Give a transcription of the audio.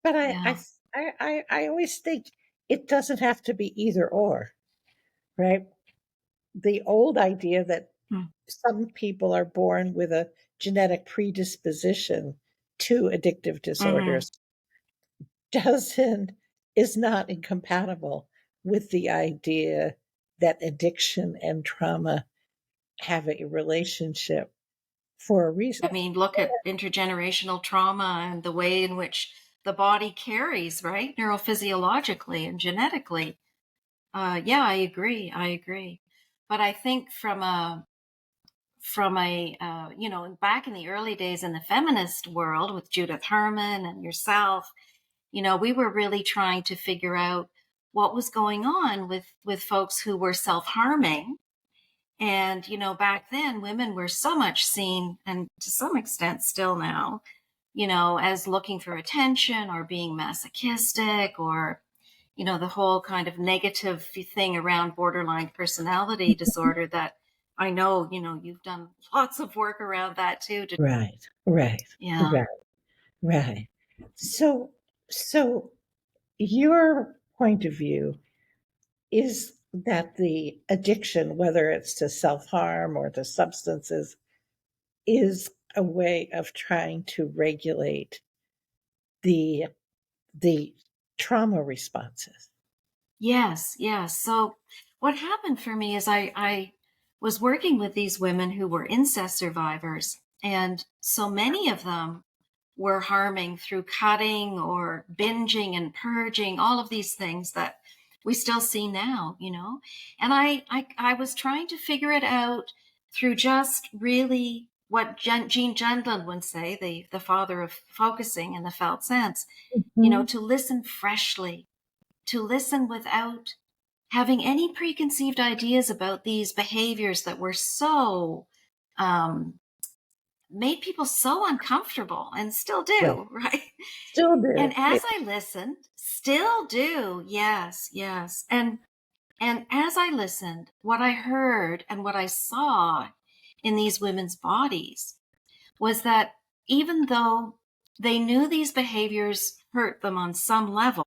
But Yeah. I always think it doesn't have to be either or, right? The old idea that Mm. some people are born with a genetic predisposition to addictive Mm-hmm. disorders doesn't is not incompatible with the idea that addiction and trauma have a relationship for a reason. I mean, look at intergenerational trauma and the way in which the body carries, right? Neurophysiologically and genetically. Yeah, I agree. I agree. But I think from a back in the early days in the feminist world with Judith Herman and yourself, we were really trying to figure out what was going on with folks who were self-harming. And back then women were so much seen, and to some extent still now, as looking for attention or being masochistic, or the whole kind of negative thing around borderline personality disorder that I know, you've done lots of work around that too. Right, right, Yeah. right, right. So, so your point of view is that the addiction, whether it's to self harm or to substances, is a way of trying to regulate the the trauma responses. Yes, yes. So what happened for me is I was working with these women who were incest survivors, and so many of them were harming through cutting or binging and purging, all of these things that we still see now. And I was trying to figure it out through just really what Gene Gendlin would say, the father of focusing in the felt sense, Mhm. to listen freshly, to listen without having any preconceived ideas about these behaviors that were so um, made people so uncomfortable and still Right. do, right? Still do. And as I listened, still do, yes, yes. And as I listened, what I heard and what I saw in these women's bodies was that even though they knew these behaviors hurt them on some level,